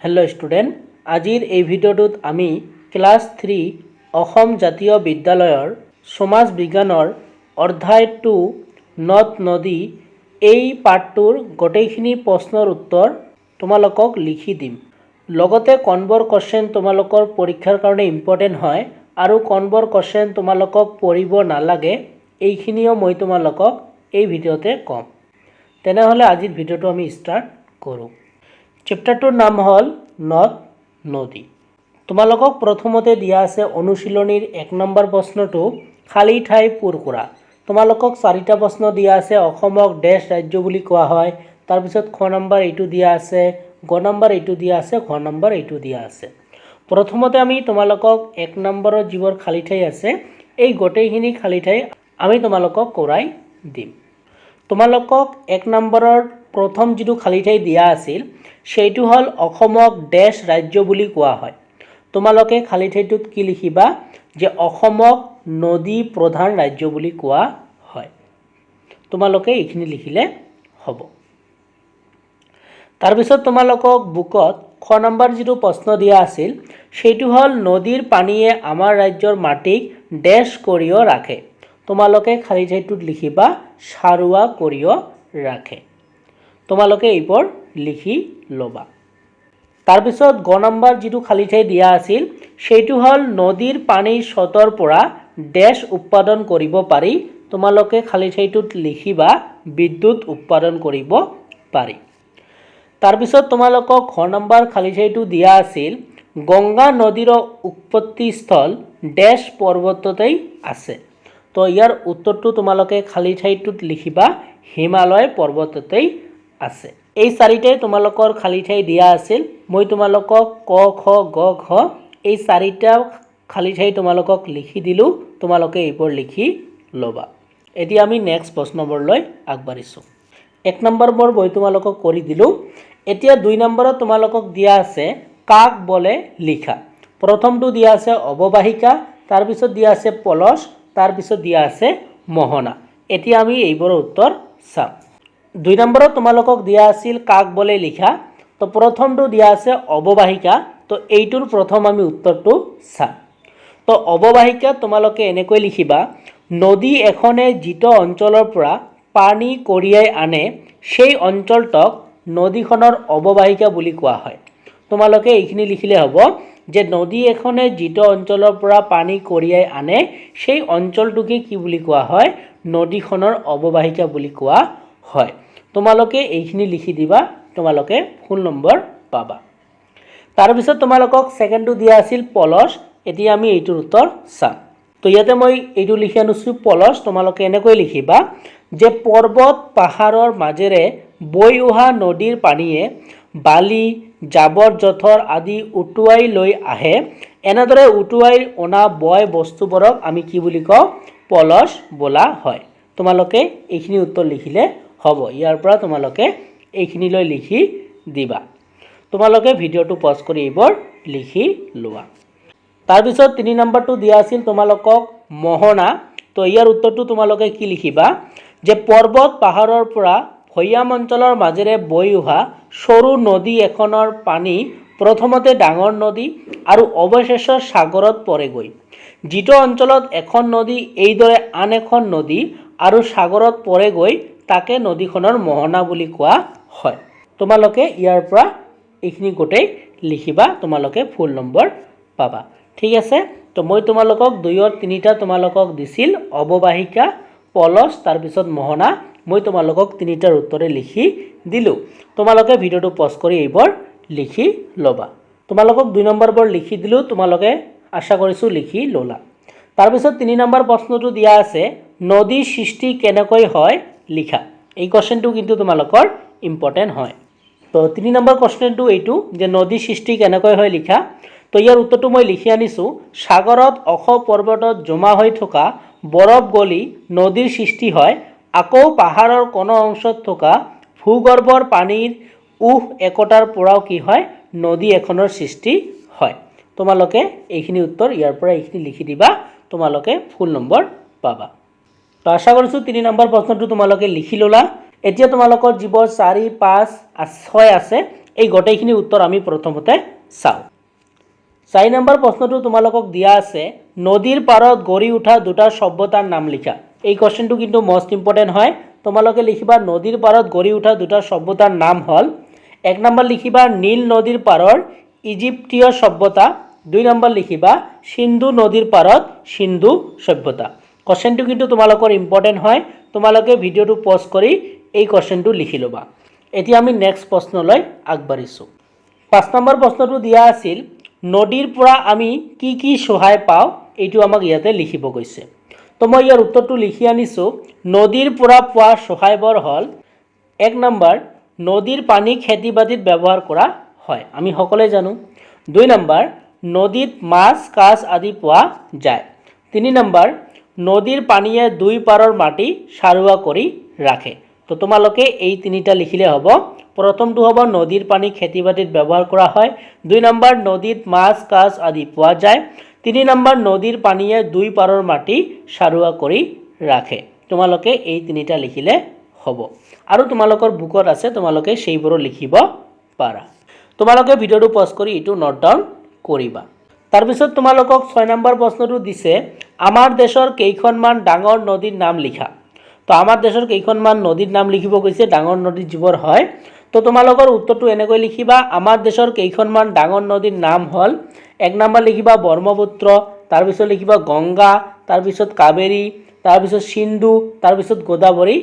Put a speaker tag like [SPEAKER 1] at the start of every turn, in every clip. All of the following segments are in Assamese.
[SPEAKER 1] हेलो स्टूडेंट आजिर এই ভিডিওটোত আমি ক্লাস 3 অসম জাতীয় বিদ্যালয়ৰ সমাজ বিজ্ঞানৰ অধ্যায় 2 নদ নদী এই পাঠটোৰ গোটেইখিনি প্ৰশ্নৰ উত্তৰ তোমালোকক লিখি দিম। লগতে কনবৰ কোৱেশ্চন তোমালোকৰ পৰীক্ষাৰ কাৰণে ইম্পৰ্টেন্ট হয় আৰু কনবৰ কোৱেশ্চন তোমালোকক পঢ়িব নালাগে এইখিনিও মই তোমালোকক এই ভিডিওতে কম। তেনেহলে আজিৰ ভিডিওটো আমি ষ্টাৰ্ট কৰো। চেপ্টাৰটোৰ নাম হল নদ নদী। তোমালোকক প্ৰথমতে দিয়া আছে অনুশীলনীৰ 1 নম্বৰ প্ৰশ্নটো খালি ঠাই পূৰ কৰা। তোমালোকক 4টা প্ৰশ্ন দিয়া আছে। অসমক ডেশ ৰাজ্য বুলি কোৱা হয়। তাৰ পিছত খ নম্বৰ এইটো দিয়া আছে, গ নম্বৰ এইটো দিয়া আছে, ঘ নম্বৰ এইটো দিয়া আছে। প্ৰথমতে আমি তোমালোকক 1 নম্বৰৰ যিবোৰ খালি ঠাই আছে এই গোটেইখিনি খালি ঠাই আমি তোমালোকক কৰাই দিম। তোমালোকক 1 নম্বৰৰ প্ৰথম যিটো খালি ঠাই দিয়া আছিল সেইটো হল অসমক ডেশ ৰাজ্য বুলি কোৱা হয়। তোমালোকে খালি ঠাইটোত কি লিখিবা যে অসমক নদী প্ৰধান ৰাজ্য বুলি কোৱা হয়। তোমালোকে এইখিনি লিখিলে হ'ব। তাৰ পিছত তোমালোকক বুকত খ নম্বৰ যিটো প্ৰশ্ন দিয়া আছিল সেইটো হল নদীৰ পানীয়ে আমাৰ ৰাজ্যৰ মাটিক ডেশ কৰিও ৰাখে। তোমালোকে খালি ঠাইটোত লিখিবা সাৰুৱা কৰিও ৰাখে। তোমালোকে এইবোৰ লিখি লবা। তাৰ পিছত গ নম্বৰ যিটো খালি ঠাই দিয়া আছিল সেইটো হল নদীৰ পানীৰ স্ৰোতৰ পৰা ডেশ উৎপাদন কৰিব পাৰি। তোমালোকে খালি ঠাইটোত লিখিবা বিদ্যুৎ উৎপাদন কৰিব পাৰি। তাৰ পিছত তোমালোকক ঘ নম্বৰ খালি ঠাইটো দিয়া আছিল গংগা নদীৰ উৎপত্তি স্থল ডেশ পৰ্বততেই আছে। তো ইয়াৰ উত্তৰটো তোমালোকে খালি ঠাইটোত লিখিবা হিমালয় পৰ্বততেই আছে। এই 4টাই তোমালোকৰ খালি ঠাই দিয়া আছিল। মই তোমালোকক ক খ গ ঘ এই 4টা খালি ঠাই তোমালোকক লিখি দিলো। তোমালোকে এইবোৰ লিখি লবা। এতিয়া আমি নেক্সট প্ৰশ্নবোৰলৈ আগবাঢ়িছো। 1 নম্বৰ বৰ মই তোমালোকক কৰি দিলো। এতিয়া 2 নম্বৰত তোমালোকক দিয়া আছে কাক বলে লিখা। প্ৰথমটো দিয়া আছে অৱবাহিকা, তাৰ পিছত দিয়া আছে পলস, তাৰ পিছত দিয়া আছে মোহনা। এতিয়া আমি এইবোৰৰ উত্তৰ চাম। 2 নম্বৰত তোমালোকক দিয়া আছিল কাক বলে লিখা। তো প্ৰথমটো দিয়া আছে অৱবাহিকা। তো এইটোৰ প্ৰথম আমি উত্তৰটো চাম। তো অৱবাহিকা তোমালোকে এনেকৈ লিখিবা নদী এখনে যিটো অঞ্চলৰ পৰা পানী কঢ়িয়াই আনে সেই অঞ্চলটোক নদীখনৰ অৱবাহিকা বুলি কোৱা হয়। তোমালোকে এইখিনি লিখিলে হ'ব যে নদী এখনে যিটো অঞ্চলৰ পৰা পানী কঢ়িয়াই আনে সেই অঞ্চলটোকে কি বুলি কোৱা হয় নদীখনৰ অৱবাহিকা বুলি কোৱা হয়। তোমালোকে এইখিনি লিখি দিবা। তোমালোকে ফুল নম্বৰ পাবা। তাৰ পিছত তোমালোকক সেকেন্ডটো দিয়া আছিল পলস। এতিয়া আমি এইটোৰ উত্তৰ চাম। তো ইয়াতে মই এইটো লিখি আনিছো পলস। তোমালোকে এনেকৈ লিখিবা যে পৰ্বত পাহাৰৰ মাজেৰে বৈ অহা নদীৰ পানীয়ে বালি জাবৰ জোথৰ আদি উটুৱাই লৈ আহে। এনেদৰে উটুৱাই অনা বয় বস্তুবোৰক আমি কি বুলি কওঁ পলস বোলা হয়। তোমালোকে এইখিনি উত্তৰ লিখিলে হ'ব। ইয়াৰ পৰা তোমালোকে এইখিনিলৈ লিখি দিবা। তোমালোকে ভিডিওটো পজ কৰি এইবোৰ লিখি লোৱা। তাৰ পিছত 3 নম্বৰটো দিয়া আছিল তোমালোকক মোহনা। তো ইয়াৰ উত্তৰটো তোমালোকে কি লিখিবা যে পৰ্বত পাহাৰৰ পৰা ভৈয়াম অঞ্চলৰ মাজেৰে বৈ অহা সৰু নদী এখনৰ পানী প্ৰথমতে ডাঙৰ নদী আৰু অৱশেষত সাগৰত পৰেগৈ। যিটো অঞ্চলত এখন নদী এইদৰে আন এখন নদী আৰু সাগৰত পৰেগৈ তাকে নদীখনৰ মোহনা বুলি কোৱা হয়। তোমালোকে ইয়াৰ পৰা এইখিনি গোটেই লিখিবা। তোমালোকে ফুল নম্বৰ পাবা। ঠিক আছে। তো মই তোমালোকক 2ৰ 3টা তোমালোকক দিছিল অৱবাহিকা পলস তাৰ পিছত মোহনা। মই তোমালোকক 3টাৰ উত্তৰে লিখি দিলো। তোমালোকে ভিডিওটো পজ কৰি এইবোৰ লিখি লবা। তোমালোকক 2 নম্বৰবোৰ লিখি দিলো। তোমালোকে আশা কৰিছো লিখি ললা। তাৰ পিছত 3 নম্বৰ প্ৰশ্নটো দিয়া আছে নদীৰ সৃষ্টি কেনেকৈ হয় লিখা। এই কোৱেশ্চনটো কিন্তু তোমালোকৰ ইম্পৰ্টেন্ট হয়। তো 3 নম্বৰ কোৱেশ্চনটো এইটো যে নদীৰ সৃষ্টি কেনেকৈ হয় লিখা। তো ইয়াৰ উত্তৰটো মই লিখি আনিছো সাগৰত অখ পৰ্বতত জমা হৈ থকা বৰফ গলি নদীৰ সৃষ্টি হয়। আকৌ পাহাৰৰ কোনো অংশত থকা ভূগৰ্ভৰ পানীৰ উহ একতাৰ পৰাও কি হয় নদী এখনৰ সৃষ্টি হয়। তোমালোকে এইখিনি উত্তৰ ইয়াৰ পৰা এইখিনি লিখি দিবা। তোমালোকে ফুল নম্বৰ পাবা। তো আশা কৰিছো 3 নম্বৰ প্ৰশ্নটো তোমালোকে লিখি ললা। এতিয়া তোমালোকৰ যিবোৰ 4, 5, 6 আছে এই গোটেইখিনি উত্তৰ আমি প্ৰথমতে চাওঁ। 4 নম্বৰ প্ৰশ্নটো তোমালোকক দিয়া আছে, নদীৰ পাৰত গঢ়ি উঠা দুটা সভ্যতাৰ নাম লিখা। এই কোৱেশ্চনটো কিন্তু মোস্ট ইম্পৰ্টেণ্ট হয়। তোমালোকে লিখিবা নদীৰ পাৰত গঢ়ি উঠা দুটা সভ্যতাৰ নাম হ'ল, 1 নম্বৰ লিখিবা নীল নদীৰ পাৰৰ ইজিপ্তীয় সভ্যতা, 2 নম্বৰ লিখিবা সিন্ধু নদীৰ পাৰত সিন্ধু সভ্যতা। কোৱেশ্চনটো কিন্তু তোমালোকৰ ইম্পৰ্টেণ্ট হয়। তোমালোকে ভিডিঅ'টো পজ কৰি এই কোৱেশ্চনটো লিখি ল'বা। এতিয়া আমি নেক্সট প্ৰশ্নলৈ আগবাঢ়িছোঁ। 5 নম্বৰ প্ৰশ্নটো দিয়া আছিল, নদীৰ পৰা আমি কি কি সহায় পাওঁ, এইটো আমাক ইয়াতে লিখিব কৈছে। তো মই ইয়াৰ উত্তৰটো লিখি আনিছোঁ। নদীৰ পৰা পোৱা সহায়বোৰ হ'ল, 1 নম্বৰ নদীৰ পানী খেতি বাতিত ব্যৱহাৰ কৰা হয়, আমি সকলোৱে জানো। 2 নম্বৰ নদীত মাছ কাছ আদি পোৱা যায়। 3 নম্বৰ নদীৰ পানীয়ে দুই পাৰৰ মাটি সাৰুৱা কৰি ৰাখে। তো তোমালোকে এই তিনিটা লিখিলে হ'ব। প্ৰথমটো হ'ব নদীৰ পানী খেতি বাতিত ব্যৱহাৰ কৰা হয়, 2 নম্বৰ নদীত মাছ কাছ আদি পোৱা যায়, 3 নম্বৰ নদীৰ পানীয়ে দুই পাৰৰ মাটি সাৰুৱা কৰি ৰাখে। তোমালোকে এই তিনিটা লিখিলে হ'ব। আৰু তোমালোকৰ বুকত আছে, তোমালোকে সেইবোৰো লিখিব পাৰা। তোমালোকে ভিডিঅ'টো পজ কৰি এইটো নোট ডাউন কৰিবা। তাৰপিছত তোমালোকক 6 নম্বৰ প্ৰশ্নটো দিছে, আমাৰ দেশৰ কেইখনমান ডাঙৰ নদীৰ নাম লিখা। তো আমাৰ দেশৰ কেইখনমান নদীৰ নাম লিখিব কৈছে, ডাঙৰ নদী যিবোৰ হয়। তো তোমালোকৰ উত্তৰটো এনেকৈ লিখিবা, আমাৰ দেশৰ কেইখনমান ডাঙৰ নদীৰ নাম হ'ল, 1 নম্বৰ লিখিবা ব্ৰহ্মপুত্ৰ, তাৰপিছত লিখিবা গংগা, তাৰপিছত কাবেৰী, তাৰপিছত সিন্ধু, তাৰপিছত গোদাবৰী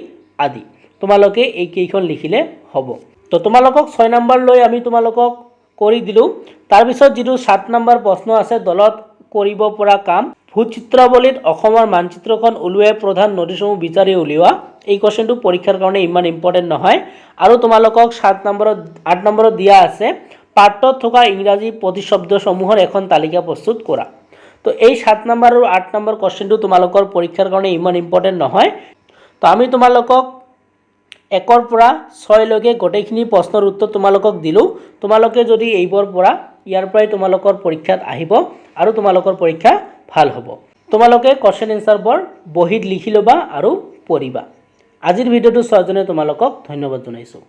[SPEAKER 1] আদি। তোমালোকে এই কেইখন লিখিলে হ'ব। তো তোমালোকক 6 নম্বৰ লৈ আমি তোমালোকক কৰি দিলোঁ। তাৰপিছত যিটো 7 নম্বৰ প্ৰশ্ন আছে, দলত কৰিব পৰা কাম, ভূচিত্ৰাৱলীত অসমৰ মানচিত্ৰখন উলিয়াই প্ৰধান নদীসমূহ বিচাৰি উলিওৱা। এই কোৱেশ্চনটো পৰীক্ষাৰ কাৰণে ইমান ইম্পৰ্টেণ্ট নহয়। আৰু তোমালোকক 8 নম্বৰত দিয়া আছে, পাঠত থকা ইংৰাজী প্ৰতিশব্দসমূহৰ এখন তালিকা প্ৰস্তুত কৰা। তো এই 7 নম্বৰ আৰু 8 নম্বৰ কোৱেশ্চনটো তোমালোকৰ পৰীক্ষাৰ কাৰণে ইমান ইম্পৰ্টেণ্ট নহয়। তো আমি তোমালোকক 1 পৰা 6 লৈকে গোটেইখিনি প্ৰশ্নৰ উত্তৰ তোমালোকক দিলোঁ। তোমালোকে যদি এইবোৰ পৰা ইয়াৰ পৰাই তোমালোকৰ পৰীক্ষাত আহিব আৰু তোমালোকৰ পৰীক্ষা ভাল হ'ব। তোমালোকে কোৱেশ্চন এনচাৰবোৰ বহীত লিখি ল'বা আৰু পঢ়িবা। আজিৰ ভিডিঅ'টো চোৱাৰ কাৰণে তোমালোকক ধন্যবাদ জনাইছোঁ।